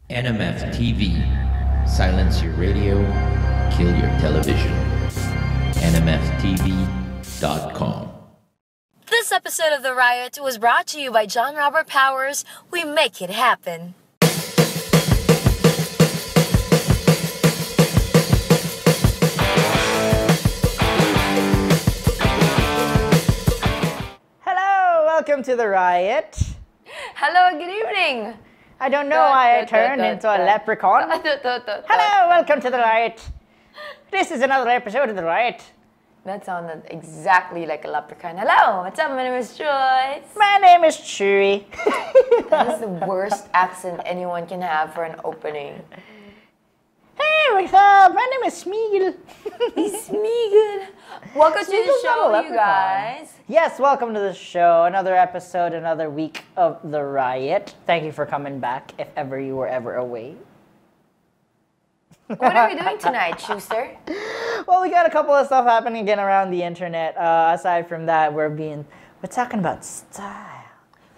NMF TV. Silence your radio, kill your television. NMFTV.com. This episode of The Riot was brought to you by John Robert Powers. We make it happen. Hello, welcome to The Riot. Hello, good evening. I don't know why I turned into a leprechaun. Hello, welcome to The Riot. This is another episode of The Riot. That sounded exactly like a leprechaun. Hello, what's up? My name is Joyce. My name is Chewy. That is the worst accent anyone can have for an opening. Hey, what's up? My name is Smeagol. Smeagol. Welcome to the Smeagol's not a show, you leprechaun. guys. Yes, welcome to the show. Another episode, another week of The Riot. Thank you for coming back, if ever you were ever away. What are we doing tonight, Schuster? Well, we got a couple of stuff happening again around the internet. Aside from that, we're talking about style.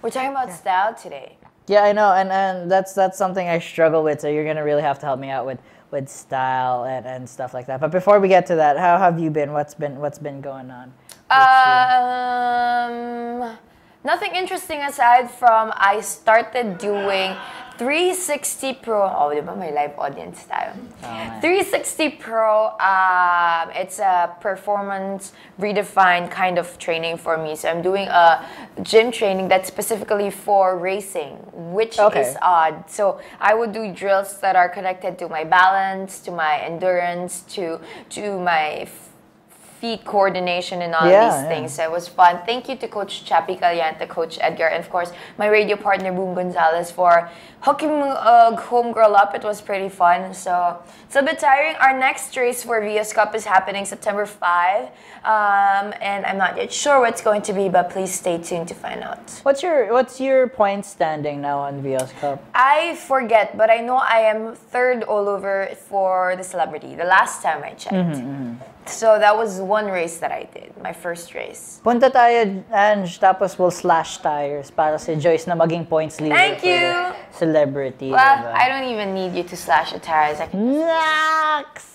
We're talking about style today. Yeah, I know, and that's something I struggle with. So you're gonna really have to help me out with style and stuff like that. But before we get to that, how have you been? What's been going on? Nothing interesting aside from I started doing 360 Pro. Oh, di ba may live audience tayo? 360 Pro, it's a performance redefined kind of training for me. So I'm doing a gym training that's specifically for racing, which is odd. So I would do drills that are connected to my balance, to my endurance, to my feet coordination and all these things. So it was fun. Thank you to Coach Chappy Caliente, Coach Edgar, and of course my radio partner Boom Gonzalez for hooking homegirl up. It was pretty fun. So it's a bit tiring. Our next race for Vios Cup is happening September 5. And I'm not yet sure what it's going to be, but please stay tuned to find out. What's your point standing now on Vios Cup? I forget, but I know I am third all over for the celebrity, the last time I checked. So that was one race that I did, my first race. Punta tayo, Ange, tapos we'll slash tires para si Joyce na maging points leader. Thank you! For the celebrity. Well, diba? I don't even need you to slash the tires. I can Naks!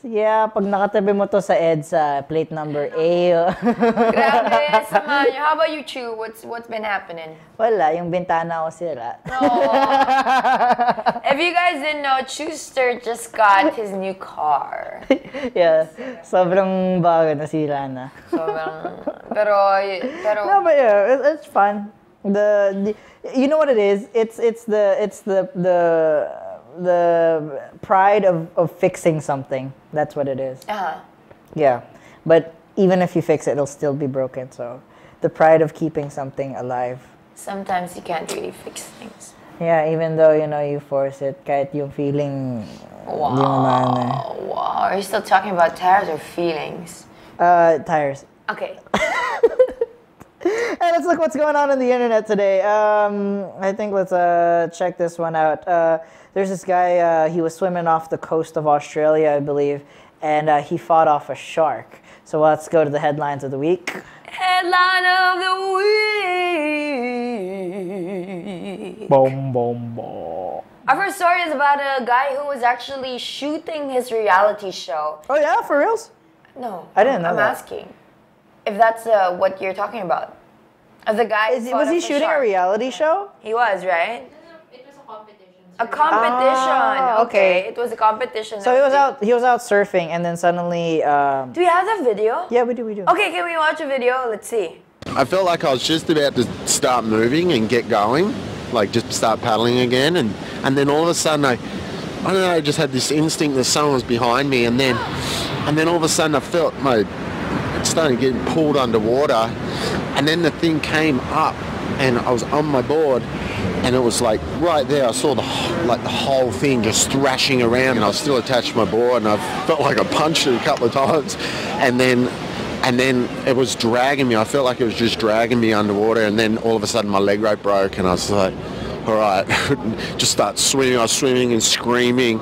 Yeah, pag nakatabi mo to sa EDSA, plate number A. Grabe, sama niyo. How about you, Chu? What's been happening? Wala, yung bintana ko sira. If you guys didn't know, Schuster just got his new car. Yeah, sobrang bago, nasira na. Pero No, but yeah, it's fun. You know what it is? It's the pride of fixing something. That's what it is. Yeah, but even if you fix it, it'll still be broken. So the pride of keeping something alive. sometimes you can't really fix things. Yeah, even though you force it, kahit yung feeling. Wow. Are you still talking about tires or feelings? Tires. Okay. Hey, let's look what's going on the internet today. I think let's check this one out. There's this guy, he was swimming off the coast of Australia, I believe, and he fought off a shark. So let's go to the headlines of the week. Headline of the week. Boom, boom, boom. Our first story is about a guy who was actually shooting his reality show. Oh yeah, for reals? No, I didn't know I'm that. asking if that's what you're talking about. The guy Was he shooting a reality show? He was, right? It was a competition. A competition. okay. It was a competition. So he was out surfing, and then suddenly. Do we have the video? Yeah, we do. Okay, can we watch a video? Let's see. I felt like I was just about to start moving and get going, like just start paddling again, and then all of a sudden I don't know, I just had this instinct that someone was behind me, and then all of a sudden I felt it started getting pulled underwater, and then the thing came up, and I was on my board, and it was like right there. I saw the whole thing just thrashing around, and I was still attached to my board, and I felt like I punched it a couple of times, and then it was dragging me. I felt like it was just dragging me underwater, and then all of a sudden my leg rope broke, and I was like, all right, just start swimming. I was swimming and screaming,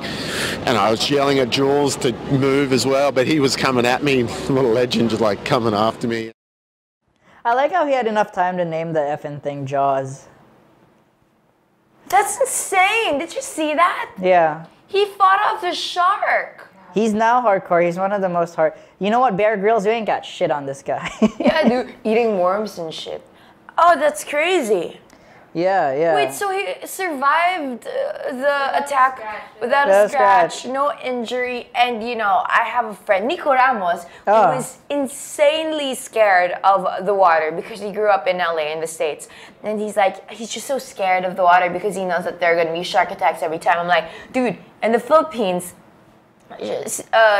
and I was yelling at Jules to move as well, but he was coming at me, little legend, just like coming after me. I like how he had enough time to name the effing thing Jaws. That's insane. Did you see that? Yeah. He fought off the shark. He's now hardcore. He's one of the most hard. You know what, Bear Grylls? You ain't got shit on this guy. Yeah, dude, eating worms and shit. Oh, that's crazy. Yeah. Wait, so he survived the attack without a scratch, no injury, and I have a friend, Nico Ramos, who is insanely scared of the water because he grew up in LA in the States. And he's just so scared of the water because he knows that there are going to be shark attacks every time. I'm like, dude, in the Philippines,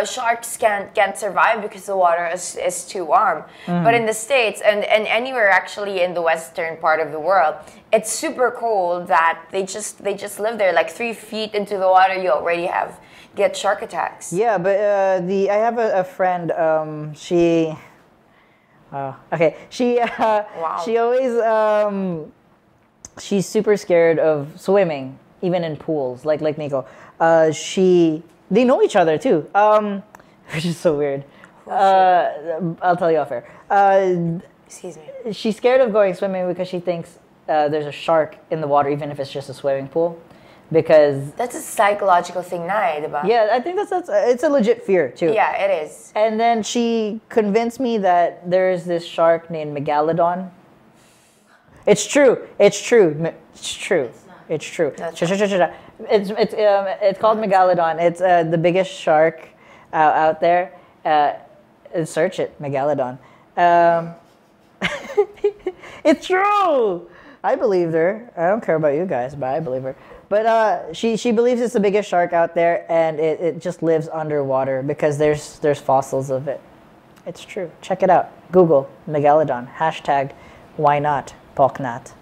sharks can't survive because the water is too warm. But in the States and anywhere actually in the western part of the world, it's super cold that they just live there. Like 3 feet into the water, you already get shark attacks. Yeah, but I have a friend. She she always she's super scared of swimming, even in pools like Nico. They know each other too, which is so weird. I'll tell you off air. Excuse me. She's scared of going swimming because she thinks there's a shark in the water, even if it's just a swimming pool. Because that's a psychological thing, diba? Yeah, I think it's a legit fear too. Yeah, it is. And then she convinced me that there's this shark named Megalodon. It's true. It's true. It's called Megalodon. It's the biggest shark out there. Search it, Megalodon. It's true. I believed her. I don't care about you guys, but I believe her. But she believes it's the biggest shark out there, and it just lives underwater because there's fossils of it. It's true. Check it out. Google Megalodon. # why not? Poknat.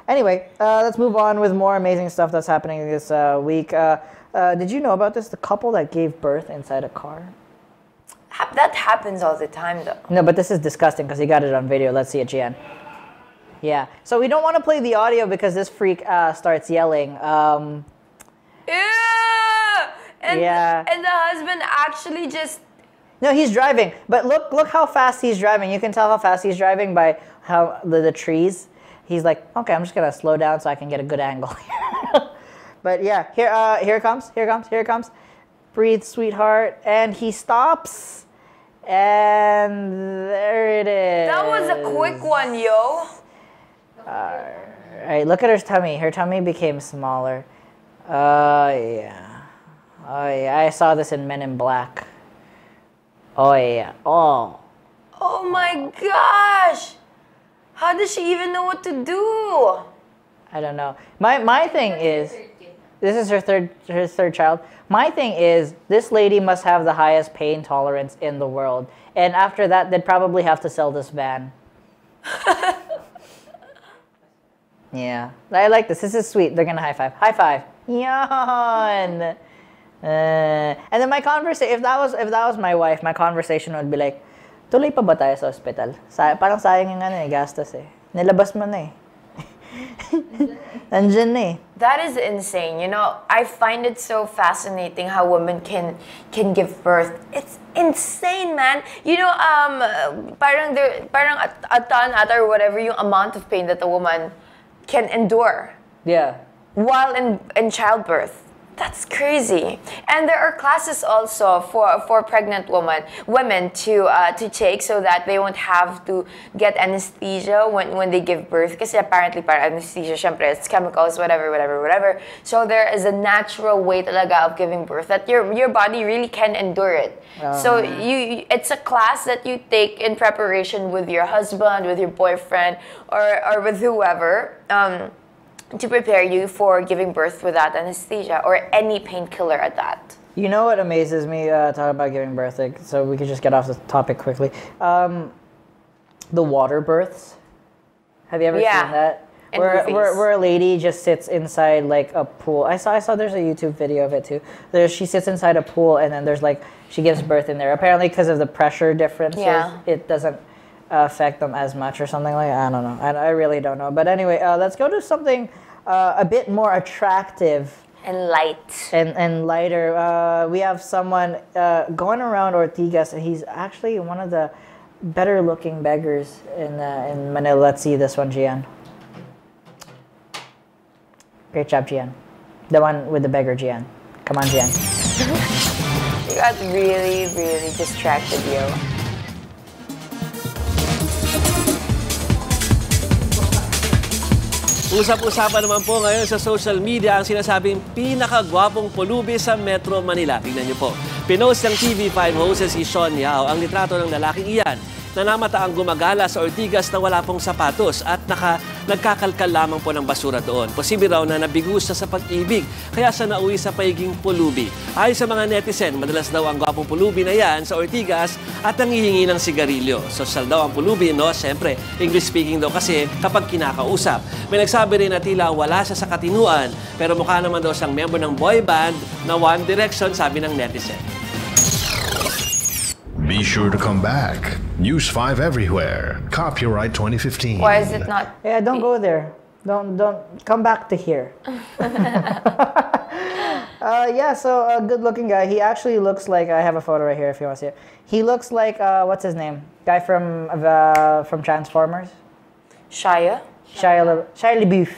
Anyway, let's move on with more amazing stuff that's happening this week. Did you know about this? The couple that gave birth inside a car. That happens all the time, though. No, but this is disgusting because he got it on video. Let's see it, Gian. Yeah. So we don't want to play the audio because this freak starts yelling. Ew! And the husband actually just... No, he's driving. But look how fast he's driving. You can tell how fast he's driving by how the trees. He's like, okay, I'm just gonna slow down so I can get a good angle. But yeah, here it comes. Breathe, sweetheart. And he stops. And there it is. That was a quick one, yo. Alright, look at her tummy. Her tummy became smaller. Yeah. Oh yeah, I saw this in Men in Black. Oh yeah. Oh my gosh. How does she even know what to do? I don't know. My thing is, this is her third child. My thing is, this lady must have the highest pain tolerance in the world. And after that, they'd probably have to sell this van. Yeah, I like this. This is sweet. They're gonna high five. High five. Yawn. And then my conversation, if that was my wife, my conversation would be like, tuloy pa ba tayo sa hospital? Parang sayang yung gastos eh. Nilabas mo na eh. Nandyan na eh. That is insane. I find it so fascinating how women can give birth. It's insane, man. Parang a ton or whatever yung amount of pain that a woman can endure. Yeah. While in childbirth. That's crazy. And there are classes also for pregnant women to take so that they won't have to get anesthesia when they give birth. Because apparently para anesthesia, syempre, it's chemicals, whatever. So there is a natural way talaga of giving birth that your body really can endure it. So it's a class that you take in preparation with your husband, with your boyfriend, or with whoever. To prepare you for giving birth without anesthesia or any painkiller at that. You know what amazes me talking about giving birth? So we could just get off the topic quickly. The water births. Have you ever seen that? Where a lady just sits inside like a pool. I saw there's a YouTube video of it too. She sits inside a pool and then there's she gives birth in there. Apparently because of the pressure differences, it doesn't affect them as much or something like that. I don't know. I really don't know. But anyway, let's go to something a bit more attractive and light and lighter. We have someone going around Ortigas, and he's actually one of the better looking beggars in Manila. Let's see this one, Gian. Great job, Gian. The one with the beggar, Gian. Come on, Gian. You got really, really distracted, yo. Usap-usapan naman po ngayon sa social media ang sinasabing pinakagwapong pulubi sa Metro Manila. Tingnan niyo po. Pinost ng TV5 host si Sean Yao ang litrato ng lalaking iyan na namataang gumagala sa Ortigas na wala pong sapatos at nagkakalkal lamang po ng basura doon. Posible raw na nabigo siya sa pag-ibig, kaya siya nauwi sa paiging pulubi. Ayon sa mga netizen, madalas daw ang gwapong pulubi na yan sa Ortigas at nangihingi ng sigarilyo. Social daw ang pulubi, no? Siyempre, English speaking daw kasi kapag kinakausap. May nagsabi rin na tila wala siya sa katinuan, pero mukha naman daw siyang member ng boy band na One Direction, sabi ng netizen. Be sure to come back. News 5 everywhere. Copyright 2015. Why is it not? Yeah, don't go there. Don't come back to here. Yeah, so a good-looking guy. He actually looks like, I have a photo right here if you want to see it. He looks like what's his name? Guy from Transformers. Shia LaBeouf.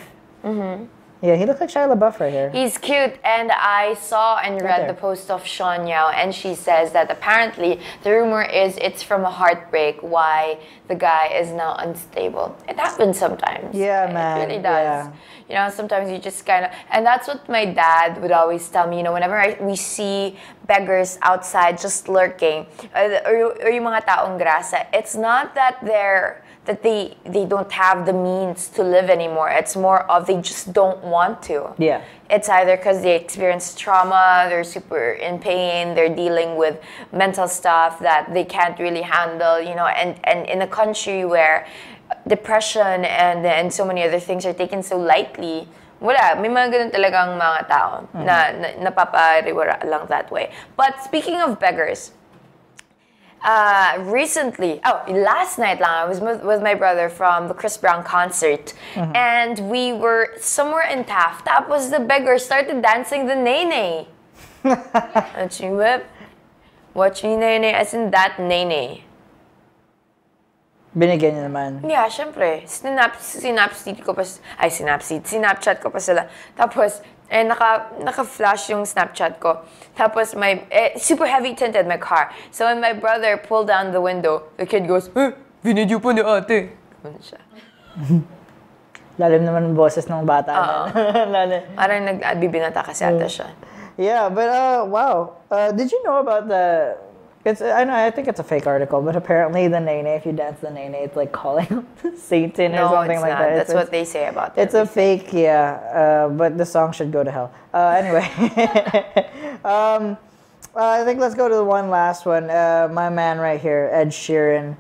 Yeah, he looks like Shia LaBeouf right here. He's cute, and I saw and read there. the post of Sean Yao, and she says that apparently the rumor is it's from a heartbreak why the guy is now unstable. It happens sometimes. Yeah, man. It really does. Yeah. You know, sometimes you just kind of, and that's what my dad would always tell me, you know, whenever we see beggars outside just lurking, or yung mga taong grasa, it's not that they don't have the means to live anymore. It's more of they just don't want to. Yeah. It's either because they experienced trauma, they're super in pain, they're dealing with mental stuff that they can't really handle, you know, and in a country where depression and so many other things are taken so lightly, wala, may mga ganun talagang mga tao na napapariwara lang that way. But speaking of beggars, recently, last night lang, I was with my brother from the Chris Brown concert, and we were somewhere in Taft. Tapos the beggar started dancing the nene. Watch me whip. Watch me nene, as in that nene. Binigyan niya naman. Yeah, syempre. Snapchat ko pa sila. Tapos, naka-flash yung Snapchat ko. Tapos, super heavy tinted my car. So, when my brother pulled down the window, the kid goes, binidyo po ni ate. Ganun siya. Lalim naman ang boses ng bata. Parang nagbibinata kasi ata siya. Yeah, but wow. Did you know about the... I think it's a fake article, but apparently the nene, if you dance the nene, it's like calling Satan or something like that. That's what they say about it. It's a fake, yeah. But the song should go to hell. Anyway, I think let's go to the one last one. My man right here, Ed Sheeran.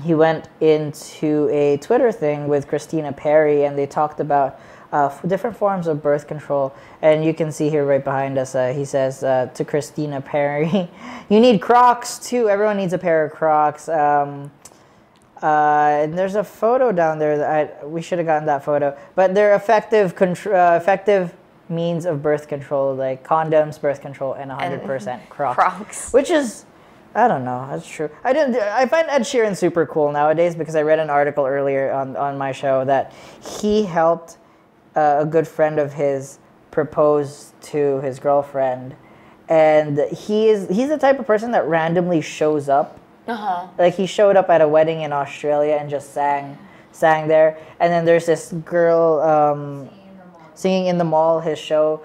He went into a Twitter thing with Christina Perri, and they talked about different forms of birth control. And you can see here right behind us, he says to Christina Perri, you need Crocs too. Everyone needs a pair of Crocs. And there's a photo down there that we should have gotten that photo. But they're effective means of birth control, like condoms, birth control, and 100% Crocs. Which is, I don't know, that's true. I find Ed Sheeran super cool nowadays because I read an article earlier on my show that he helped a good friend of his propose to his girlfriend, and he's the type of person that randomly shows up. Like he showed up at a wedding in Australia and just sang there, and then there's this girl singing in the mall, his show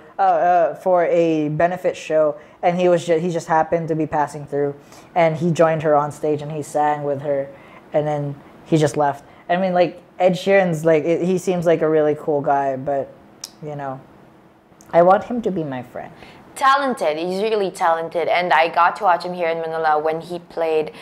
for a benefit show, and he just happened to be passing through, and he joined her on stage and he sang with her, and then he just left. I mean, like, Ed Sheeran's he seems like a really cool guy, but you know, I want him to be my friend. Talented. He's really talented, and I got to watch him here in Manila when he played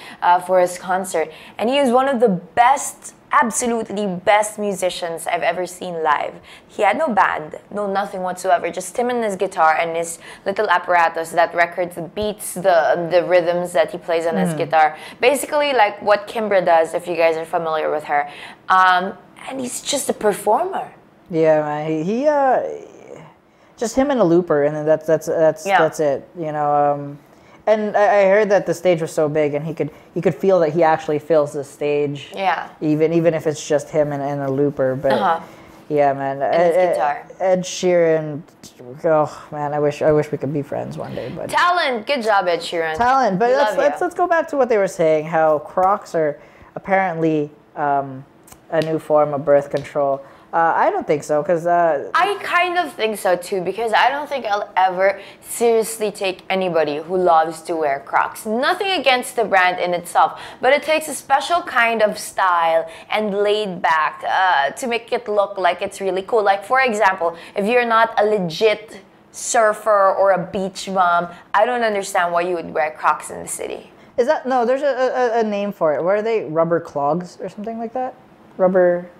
for his concert, and he is one of the best, absolutely best musicians I've ever seen live. He had no band, no nothing whatsoever, just him and his guitar and his little apparatus that records the beats, the rhythms that he plays on his guitar. Basically like what Kimbra does, if you guys are familiar with her. And he's just a performer. Yeah, man. He just him and a looper, and then that's it. You know. And I heard that the stage was so big, and he could feel that he actually fills the stage. Yeah. Even if it's just him and a looper, but Yeah, man. his guitar. Ed Sheeran. Oh man, I wish we could be friends one day. But Talent, good job, Ed Sheeran. talent. But Love you. let's go back to what they were saying. How Crocs are apparently a new form of birth control. I don't think so, because I kind of think so too, because I don't think I'll ever seriously take anybody who loves to wear Crocs. Nothing against the brand in itself, but it takes a special kind of style and laid back to make it look like it's really cool. Like, for example, if you're not a legit surfer or a beach mom, I don't understand why you would wear Crocs in the city. is that no? There's a name for it. What are they? Rubber clogs or something like that? Rubber.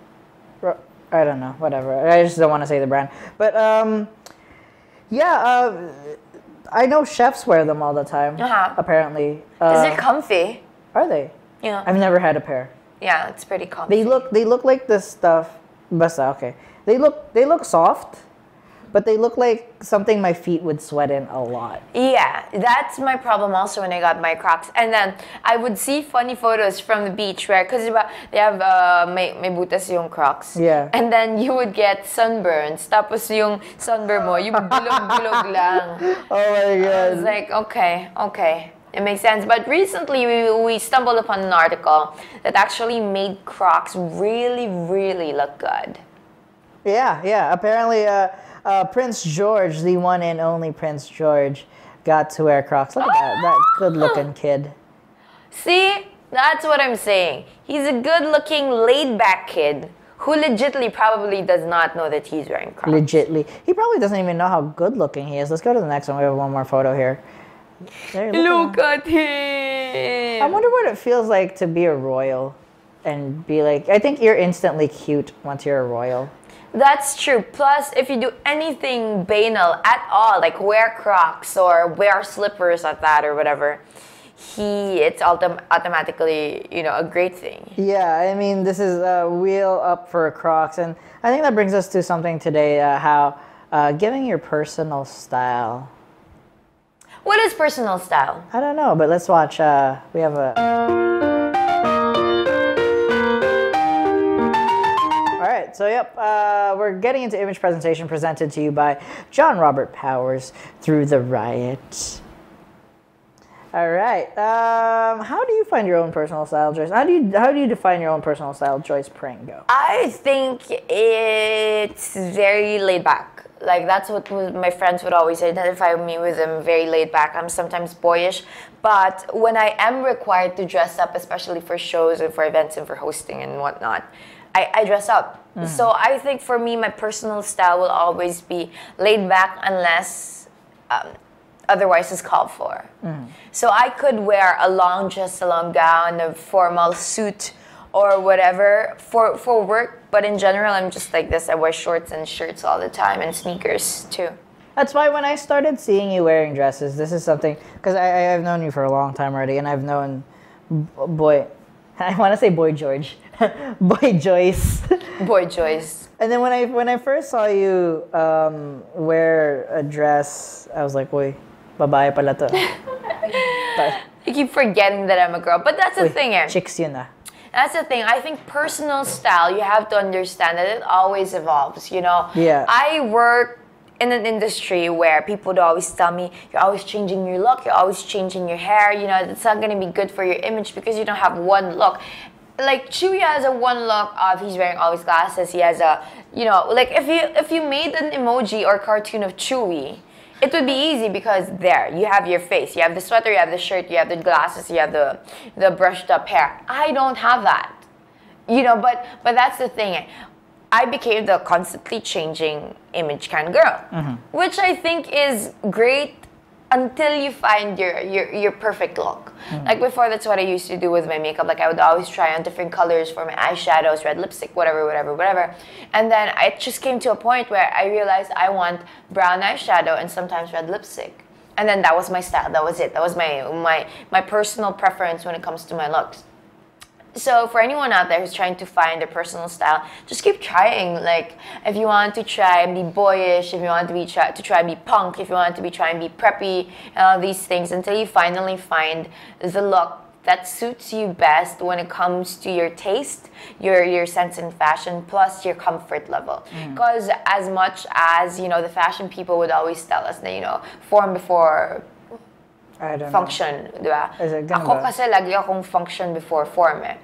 I don't know, whatever. I just don't want to say the brand. But, I know chefs wear them all the time, apparently. Is it comfy? Are they? Yeah. I've never had a pair. Yeah, it's pretty comfy. They look like this stuff. Basta, okay. They look soft, but they look like something my feet would sweat in a lot. Yeah, that's my problem also when I got my Crocs. And then I would see funny photos from the beach where, because they have may butas yung Crocs. Yeah. And then you would get sunburns. Tapos yung sunburn mo, yung bilog-bilog lang. Oh my god. I was like, okay. It makes sense. But recently, we stumbled upon an article that actually made Crocs really, really look good. Yeah. Apparently, Prince George, the one and only Prince George, got to wear Crocs. Look at that good-looking kid. See? That's what I'm saying. He's a good-looking, laid-back kid who legitimately probably does not know that he's wearing Crocs. Legitly. He probably doesn't even know how good-looking he is. Let's go to the next one. We have one more photo here. There, Look at him! I wonder what it feels like to be a royal and be like... I think you're instantly cute once you're a royal. That's true. Plus, if you do anything banal at all, like wear Crocs or wear slippers at that or whatever, it's automatically, a great thing. Yeah, I mean, this is a wheel up for Crocs. And I think that brings us to something today, how giving your personal style. What is personal style? I don't know, but let's watch. We have a... So, yep, we're getting into image presentation presented to you by John Robert Powers through the Riot. All right. How do you find your own personal style, Joyce? How do you define your own personal style, Joyce Pringo? I think it's very laid back. Like, that's what my friends would always identify me with. I'm very laid back. I'm sometimes boyish. But when I am required to dress up, especially for shows and for events and for hosting and whatnot, I dress up. So I think for me, my personal style will always be laid back unless otherwise is called for. So I could wear a long dress, a long gown, a formal suit, or whatever for work. But in general, I'm just like this. I wear shorts and shirts all the time and sneakers too. That's why when I started seeing you wearing dresses, this is something, because I've known you for a long time already, and I've known I want to say Boy George. Boy Joyce. Boy Joyce. And then when I first saw you wear a dress, I was like, "Boy, babae pala to." You keep forgetting that I'm a girl, but that's the thing. Chicks yun na. That's the thing. I think personal style, you have to understand that it always evolves. Yeah. I work in an industry where people would always tell me, you're always changing your look, you're always changing your hair, it's not going to be good for your image because you don't have one look. Like, Chewy has a one look of he's wearing always glasses. He has a, like if you made an emoji or cartoon of Chewy, it would be easy because there, you have your face, you have the sweater, you have the shirt, you have the glasses, you have the brushed up hair. I don't have that. But that's the thing. I became the constantly changing image kind of girl, which I think is great until you find your perfect look. Like before, that's what I used to do with my makeup. Like I would always try on different colors for my eyeshadows, red lipstick, whatever. And then it just came to a point where I realized I want brown eyeshadow and sometimes red lipstick. And then that was my style. That was it. That was my personal preference when it comes to my looks. So for anyone out there who's trying to find their personal style, just keep trying. Like if you want to try and be boyish, if you want to try and be punk, if you want to try and be preppy, and all these things until you finally find the look that suits you best when it comes to your taste, your sense in fashion, plus your comfort level. Because as much as, you know, the fashion people would always tell us that, you know, form before I don't function, di ba? Is it ganun Ako ba? kasi lagi akong function before form eh.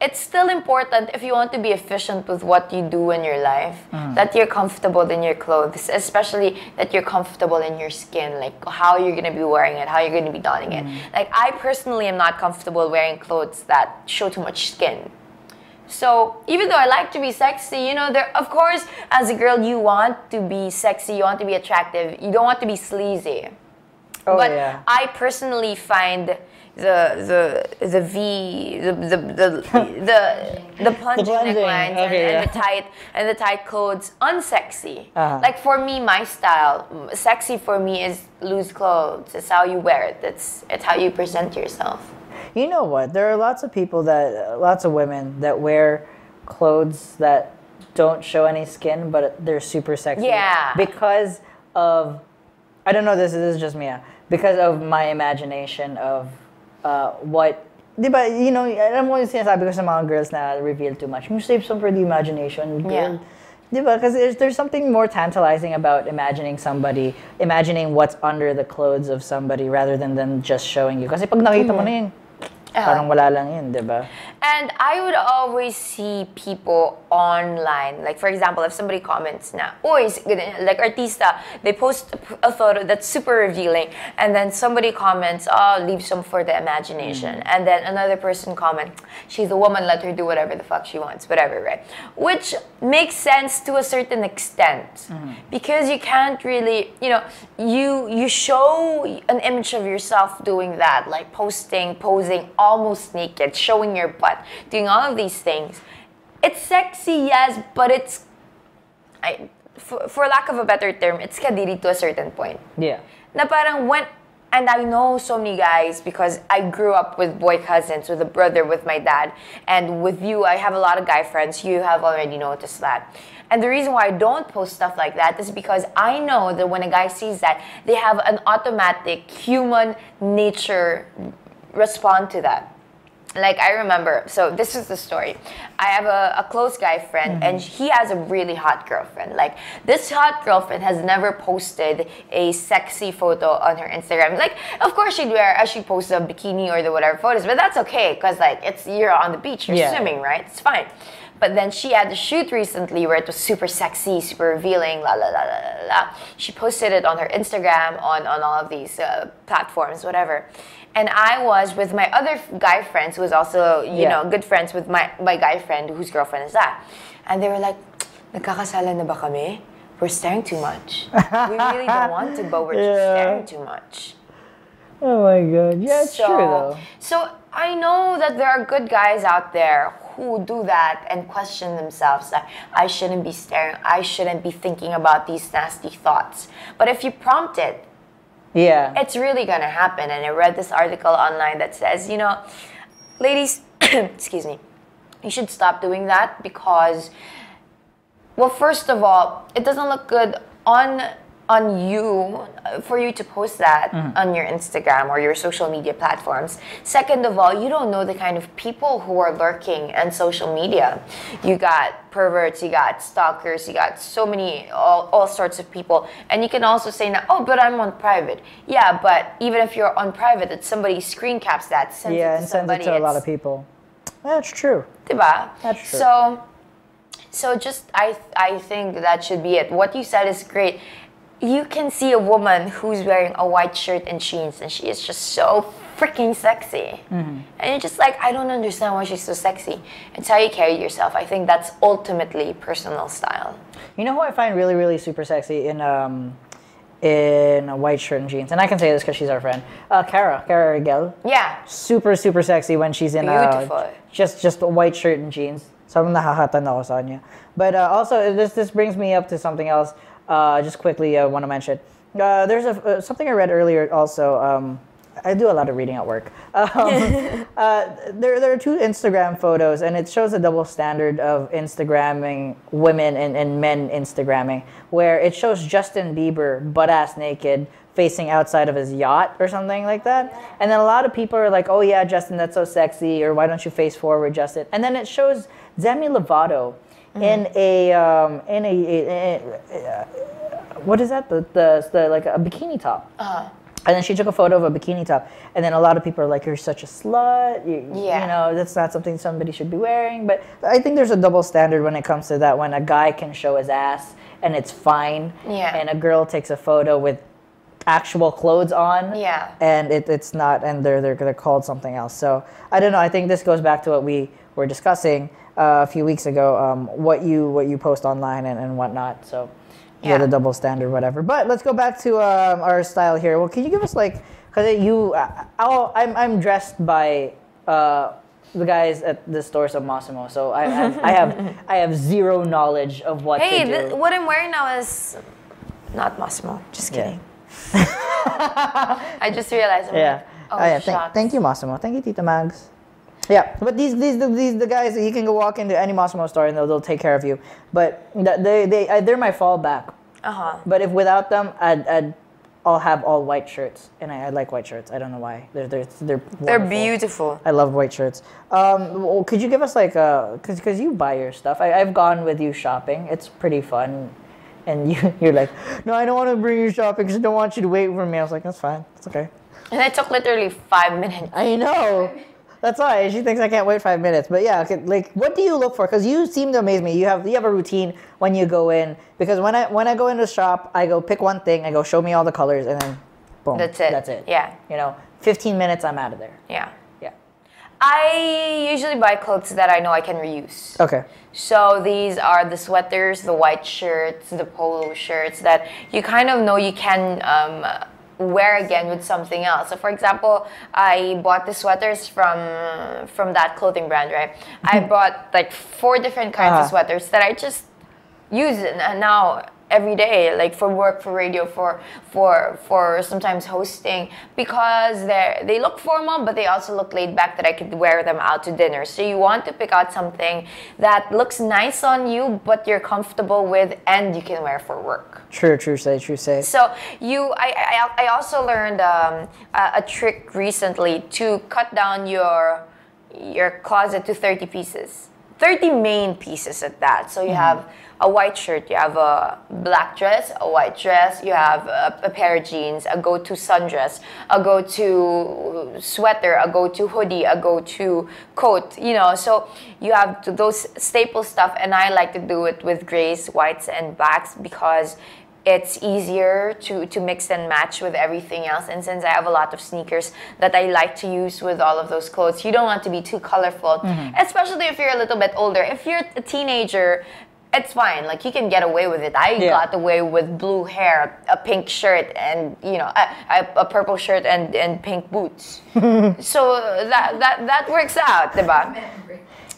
It's still important if you want to be efficient with what you do in your life, that you're comfortable in your clothes, especially that you're comfortable in your skin, like how you're going to be wearing it, how you're going to be donning it. Like I personally am not comfortable wearing clothes that show too much skin. So even though I like to be sexy, you know, there, of course, as a girl, you want to be sexy, you want to be attractive, you don't want to be sleazy. Oh, But yeah. I personally find the plunging plunging, necklines okay, and the tight clothes unsexy. Uh-huh. Like for me, my style, sexy for me is loose clothes. It's how you wear it. It's how you present yourself. You know what? There are lots of people lots of women that wear clothes that don't show any skin, but they're super sexy. Yeah. Because of, I don't know, this is just me. Because of my imagination of what, diba, you know, alam mo yung sinasabi ko sa mga girls na reveal too much. You save some for the imagination, girl. Yeah. Diba? Because there's something more tantalizing about imagining what's under the clothes of somebody rather than them just showing you. Kasi pag nakita mo na yun, parang wala lang yun, diba? And I would always see people online, like for example, if somebody comments na, "Uy, like artista," they post a photo that's super revealing, and then somebody comments, "Oh, leave some for the imagination," and then another person comment, "She's a woman, let her do whatever the fuck she wants," whatever, right? Which makes sense to a certain extent, because you can't really, you know, you show an image of yourself doing that, like posing almost naked, showing your butt, doing all of these things. It's sexy, yes, but it's, for lack of a better term, it's kadiri to a certain point. Yeah. Na parang and I know so many guys because I grew up with boy cousins, with a brother, with my dad, and with you, I have a lot of guy friends. You have already noticed that. And the reason why I don't post stuff like that is because I know that when a guy sees that, they have an automatic human nature respond to that. Like I remember, so this is the story. I have a close guy friend and he has a really hot girlfriend. Like this hot girlfriend has never posted a sexy photo on her Instagram. Like of course she posts a bikini or the whatever photos, but that's okay because like you're on the beach, you're swimming, right? It's fine. But then she had the shoot recently where it was super sexy, super revealing, la la la la la la. She posted it on her Instagram, on all of these platforms, whatever. And I was with my other guy friends who was also, you know, good friends with my guy friend whose girlfriend is that. And they were like, "Nagkakasalan na ba kami? We're staring too much. We really don't want to, but we're just staring too much." Oh my god. Yeah, it's true though. So I know that there are good guys out there who do that and question themselves that I shouldn't be staring, I shouldn't be thinking about these nasty thoughts. But if you prompt it, it's really gonna happen. And I read this article online that says, you know, ladies, excuse me, you should stop doing that because, well, first of all, it doesn't look good on you for you to post that on your Instagram or your social media platforms. Second of all, you don't know the kind of people who are lurking on social media. You got perverts, you got stalkers, you got so many, all sorts of people. And you can also say, now, "Oh, but I'm on private." Yeah, but even if you're on private, it's somebody screen caps that, sends it to and sends it to a lot of people. That's true. Diba? That's true. So just, I think that should be it. What you said is great. You can see a woman who's wearing a white shirt and jeans and she is just so freaking sexy. And you're just like, I don't understand why she's so sexy. It's how you carry yourself. I think that's ultimately personal style. You know who I find really, really super sexy in a white shirt and jeans? And I can say this because she's our friend. Cara Rigel. Yeah. Super, super sexy when she's in just a white shirt and jeans. Sobrang nakakatan ako sa kanya. But also, this brings me up to something else. Just quickly, I want to mention. There's something I read earlier also. I do a lot of reading at work. There are two Instagram photos, and it shows a double standard of Instagramming women and men Instagramming, where it shows Justin Bieber butt-ass naked facing outside of his yacht or something like that. And then a lot of people are like, oh yeah, Justin, that's so sexy, or why don't you face forward, Justin? And then it shows Demi Lovato in a what is that? The like a bikini top. And then she took a photo of a bikini top, and then a lot of people are like, "You're such a slut. You know, that's not something somebody should be wearing." But I think there's a double standard when it comes to that. When a guy can show his ass and it's fine, and a girl takes a photo with actual clothes on, and it's not, and they're called something else. So I don't know. I think this goes back to what we were discussing a few weeks ago. What you post online and whatnot. So. Yeah, the double standard, whatever. But let's go back to our style here. Well, can you give us like, because I'm dressed by the guys at the stores of Massimo, so I have zero knowledge of what to do. What I'm wearing now is not Massimo. Just kidding. I just realized. Thank you, Massimo. Thank you, Tita Mags. Yeah, but these the guys, you can go walk into any Massimo store and they'll take care of you. But they're my fallback. But if without them, I'll have all white shirts, and I like white shirts. I don't know why. They're beautiful. I love white shirts. Could you give us like because you buy your stuff. I've gone with you shopping. It's pretty fun. And you're like, no, I don't want to bring you shopping because I don't want you to wait for me. I was like, that's fine. It's okay. And it took literally 5 minutes. I know. That's why she thinks I can't wait 5 minutes. But yeah, like, what do you look for? Because you seem to amaze me. You have a routine when you go in. Because when I go into the shop, I go pick one thing. I go show me all the colors, and then boom. That's it. That's it. Yeah. 15 minutes, I'm out of there. Yeah. Yeah. I usually buy clothes that I know I can reuse. Okay. So these are the sweaters, the white shirts, the polo shirts that you kind of know you can wear again with something else. So for example, I bought the sweaters from that clothing brand, right? I bought like 4 different kinds of sweaters that I just use now every day, like for work, for radio, for sometimes hosting, because they look formal, but they also look laid back that I could wear them out to dinner. So you want to pick out something that looks nice on you, but you're comfortable with, and you can wear for work. True say. So I also learned a trick recently to cut down your closet to 30 pieces. 30 main pieces at that. So you have a white shirt, you have a black dress, a white dress, you have a pair of jeans, a go-to sundress, a go-to sweater, a go-to hoodie, a go-to coat, so you have those staple stuff, and I like to do it with grays, whites, and blacks because it's easier to mix and match with everything else. And since I have a lot of sneakers that I like to use with all of those clothes, you don't want to be too colorful, especially if you're a little bit older. If you're a teenager, it's fine. Like, you can get away with it. I got away with blue hair, a pink shirt, and a purple shirt and pink boots. So that works out, diba?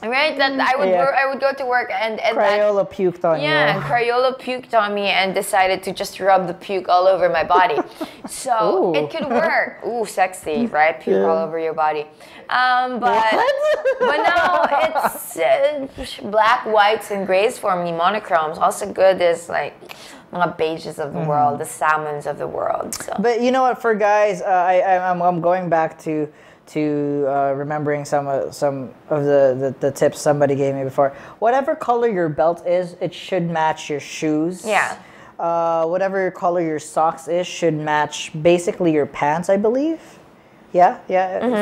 Right? That I would go to work and Crayola puked on you. Yeah, Crayola puked on me and decided to just rub the puke all over my body. So it could work. Ooh, sexy, right? Puke all over your body. But now it's black, whites, and grays for me, monochromes. Also good is like mga beiges of the world, the salmons of the world. So. But you know what? For guys, I'm going back to remembering some of the tips somebody gave me before. Whatever color your belt is, it should match your shoes. Yeah. Whatever color your socks is should match basically your pants, I believe. Yeah.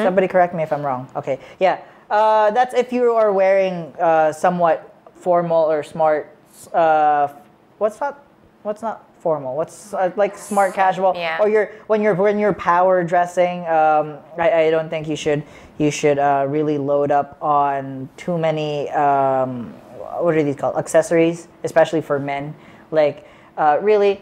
Somebody correct me if I'm wrong. Okay. Yeah. That's if you are wearing somewhat formal or smart. What's not formal? What's like smart casual? Yeah. Or when you're power dressing, I don't think you should really load up on too many what are these called, accessories, especially for men. Like really,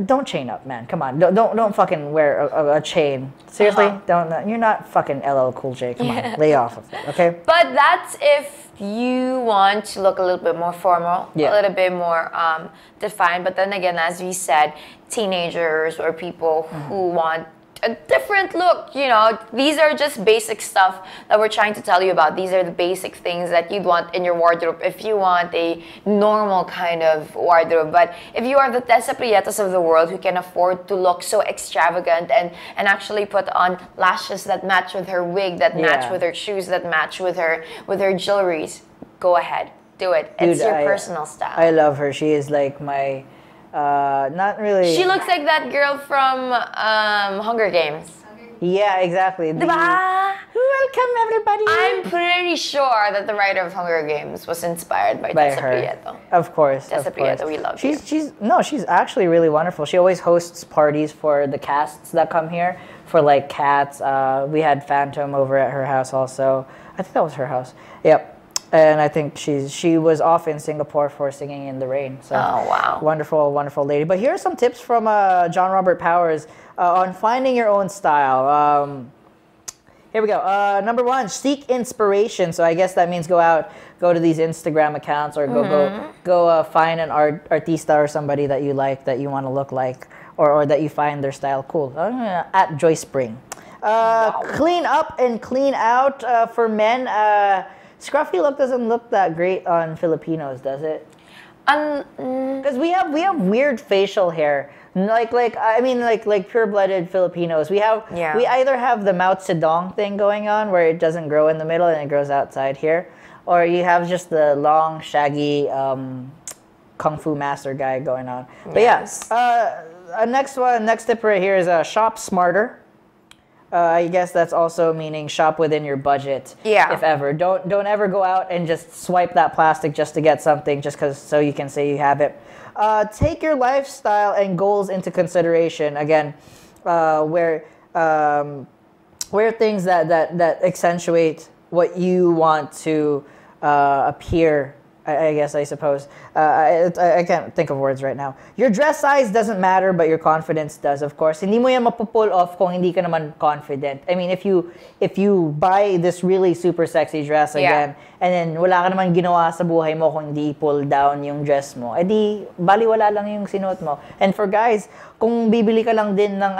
don't chain up, man. Come on, don't fucking wear a chain. Seriously, don't. You're not fucking LL Cool J. Come on, lay off of it, okay? But that's if you want to look a little bit more formal, a little bit more defined. But then again, as we said, teenagers or people who want a different look. You know, these are just basic stuff that we're trying to tell you about. These are the basic things that you'd want in your wardrobe if you want a normal kind of wardrobe. But if you are the Tessa Prietos of the world who can afford to look so extravagant and actually put on lashes that match with her wig, that match with her shoes, that match with her jewelries, go ahead, do it. It's your personal style. I love her. She is like my not really. She looks like that girl from Hunger Games. Yeah, exactly. Welcome, everybody. I'm pretty sure that the writer of Hunger Games was inspired by Tessa Prieto. Of course. Tessa Prieto, we love you. She's actually really wonderful. She always hosts parties for the casts that come here, for like Cats. We had Phantom over at her house also. I think that was her house. Yep. And I think she was off in Singapore for Singing in the Rain. So, oh, wow. Wonderful, wonderful lady. But here are some tips from John Robert Powers on finding your own style. Here we go. Number 1, seek inspiration. So I guess that means go to these Instagram accounts, or go find an artista or somebody that you like, that you want to look like, or that you find their style cool. At Joy Spring. Clean up and clean out for men. Scruffy look doesn't look that great on Filipinos, does it? Because we have weird facial hair. Like pure-blooded Filipinos. We either have the Mao Zedong thing going on, where it doesn't grow in the middle and it grows outside here, or you have just the long, shaggy Kung Fu master guy going on. But yes, next tip right here is shop smarter. I guess that's also meaning shop within your budget. Yeah. If ever, don't ever go out and just swipe that plastic just to get something, just so you can say you have it. Take your lifestyle and goals into consideration. Again, where things that accentuate what you want to appear. I suppose. I can't think of words right now. Your dress size doesn't matter, but your confidence does, of course. Hindi mo yan mapupull off kung hindi ka naman confident. I mean, if you buy this really super sexy dress again, and then wala ka naman ginawa sa buhay mo kung hindi pull down yung dress mo, edi baliwala lang yung sinuot mo. And for guys, kung bibili ka lang din ng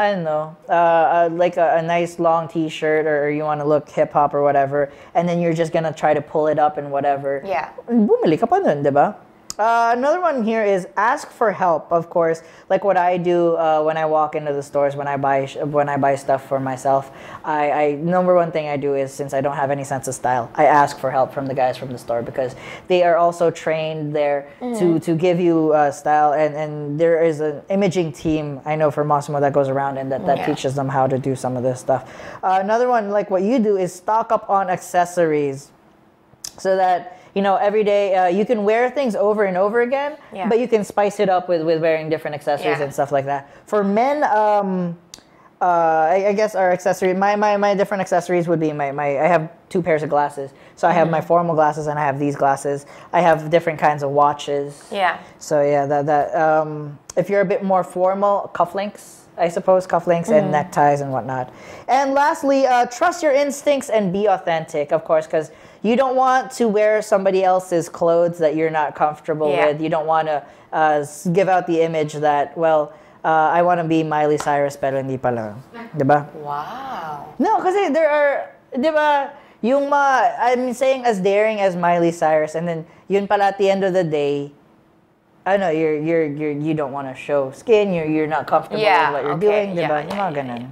like a nice long t-shirt, or you want to look hip-hop or whatever, and then you're just gonna try to pull it up and whatever, bumili ka pa nun, diba? Another one here is ask for help, of course. Like what I do when I walk into the stores, when I buy stuff for myself, I number one thing I do is, since I don't have any sense of style, I ask for help from the guys from the store, because they are also trained there to give you style, and there is an imaging team, I know, for Massimo that goes around and that teaches them how to do some of this stuff. Another one, like what you do, is stock up on accessories, so that every day you can wear things over and over again, but you can spice it up with wearing different accessories and stuff like that. For men, I guess our accessory, my different accessories would be I have 2 pairs of glasses. So I have my formal glasses and I have these glasses. I have different kinds of watches. Yeah. So if you're a bit more formal, cufflinks. I suppose cufflinks and neckties and whatnot. And lastly, trust your instincts and be authentic, of course, because you don't want to wear somebody else's clothes that you're not comfortable with. You don't want to give out the image that, I want to be Miley Cyrus pero hindi pala. Diba? Wow. No, kasi there are, diba, I'm saying as daring as Miley Cyrus, and then yun pala at the end of the day, I know you don't want to show skin. You're not comfortable with what you're doing, diba?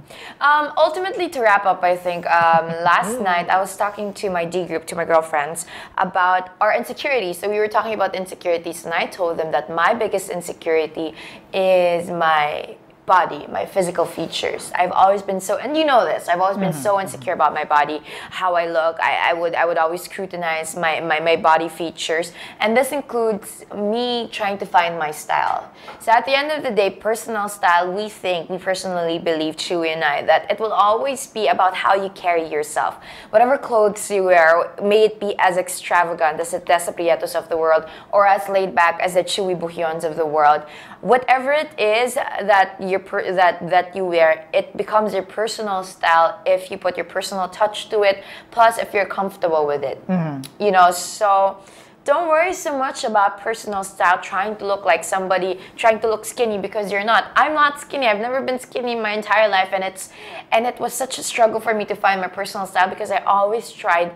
Ultimately, to wrap up, I think last night I was talking to my D group, to my girlfriends, about our insecurities. So we were talking about insecurities, and I told them that my biggest insecurity is my body, my physical features. I've always been so, and you know this, I've always been so insecure about my body, how I look. I would always scrutinize my body features, and this includes me trying to find my style. So at the end of the day, personal style, we personally believe, Chewy and I, that it will always be about how you carry yourself. Whatever clothes you wear, may it be as extravagant as the Tessa Prietos of the world, or as laid back as the Chewy Buhyons of the world, whatever it is that you wear, it becomes your personal style if you put your personal touch to it, plus if you're comfortable with it. So don't worry so much about personal style, trying to look like somebody, trying to look skinny because you're not. I'm not skinny. I've never been skinny my entire life, and it was such a struggle for me to find my personal style because I always tried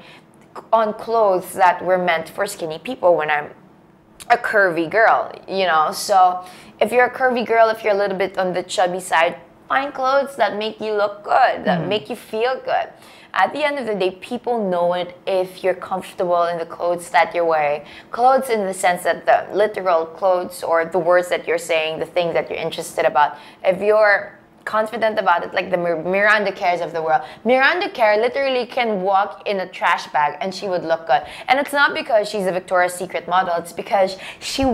on clothes that were meant for skinny people when I'm a curvy girl, you know. So if you're a curvy girl, if you're a little bit on the chubby side, find clothes that make you look good, that make you feel good. At the end of the day, people know it if you're comfortable in the clothes that you're wearing. Clothes in the sense that the literal clothes or the words that you're saying, the things that you're interested about. If you're confident about it, like the Miranda Cares of the world. Miranda Care literally can walk in a trash bag and she would look good. And it's not because she's a Victoria's Secret model. It's because she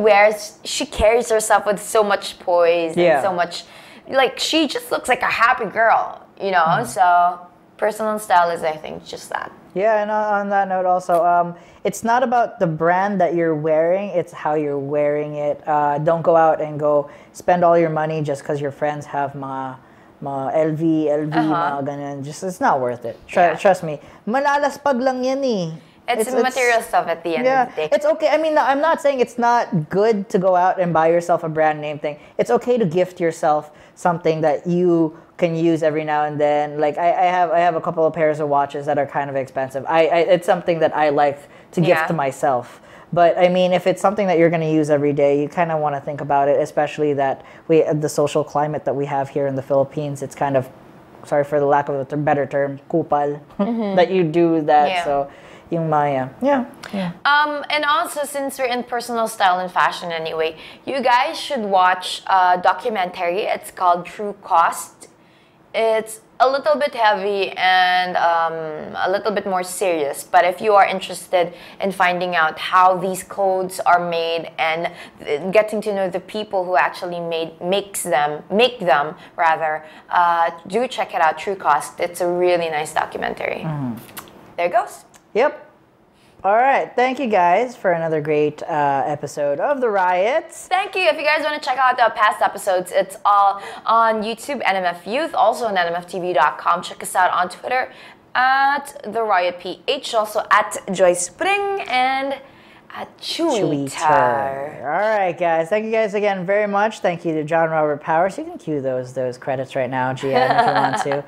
carries herself with so much poise and so much, like, she just looks like a happy girl, you know? So personal style is, I think, just that. Yeah, and on that note also, it's not about the brand that you're wearing, it's how you're wearing it. Don't go out and go spend all your money just because your friends have ma LV, mga ganun. Just, it's not worth it. Trust me. Malalaspag lang yan eh. It's material stuff at the end of the day. It's okay. I mean, I'm not saying it's not good to go out and buy yourself a brand name thing. It's okay to gift yourself something that you can use every now and then. Like I have a couple of pairs of watches that are kind of expensive. It's something that I like to gift to myself. But I mean, if it's something that you're going to use every day, you kind of want to think about it, especially that the social climate that we have here in the Philippines. It's kind of, sorry for the lack of a better term, kupal, that you do that. Yeah. So yung Maya. Yeah. And also, since we're in personal style and fashion anyway, you guys should watch a documentary. It's called True Cost. It's a little bit heavy and a little bit more serious, but if you are interested in finding out how these clothes are made and getting to know the people who actually make them, do check it out, True Cost. It's a really nice documentary. There it goes. Yep. All right. Thank you guys for another great episode of The Riots. Thank you. If you guys want to check out the past episodes, it's all on YouTube, NMF Youth, also on NMFTV.com. Check us out on Twitter at The Riot PH, also at Joyce Spring and at Chewy. All right, guys. Thank you guys again very much. Thank you to John Robert Powers. You can cue those credits right now, GN, if you want to.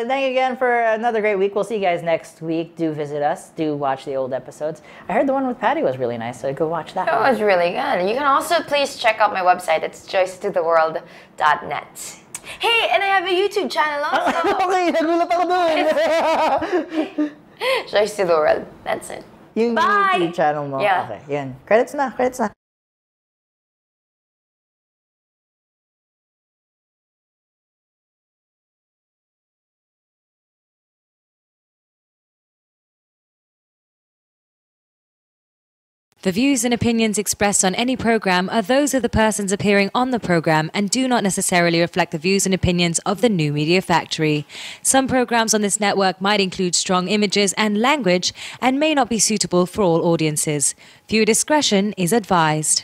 Thank you again for another great week. We'll see you guys next week. Do visit us. Do watch the old episodes. I heard the one with Patty was really nice, so go watch that. It was really good. You can also please check out my website. It's joycetotheworld.net. Hey, and I have a YouTube channel also. Okay, nagulat ako dun. Joyce to the World. That's it. Yung Bye! YouTube channel mo. Yeah. Okay, yan. Credits na. The views and opinions expressed on any program are those of the persons appearing on the program and do not necessarily reflect the views and opinions of the New Media Factory. Some programs on this network might include strong images and language and may not be suitable for all audiences. Viewer discretion is advised.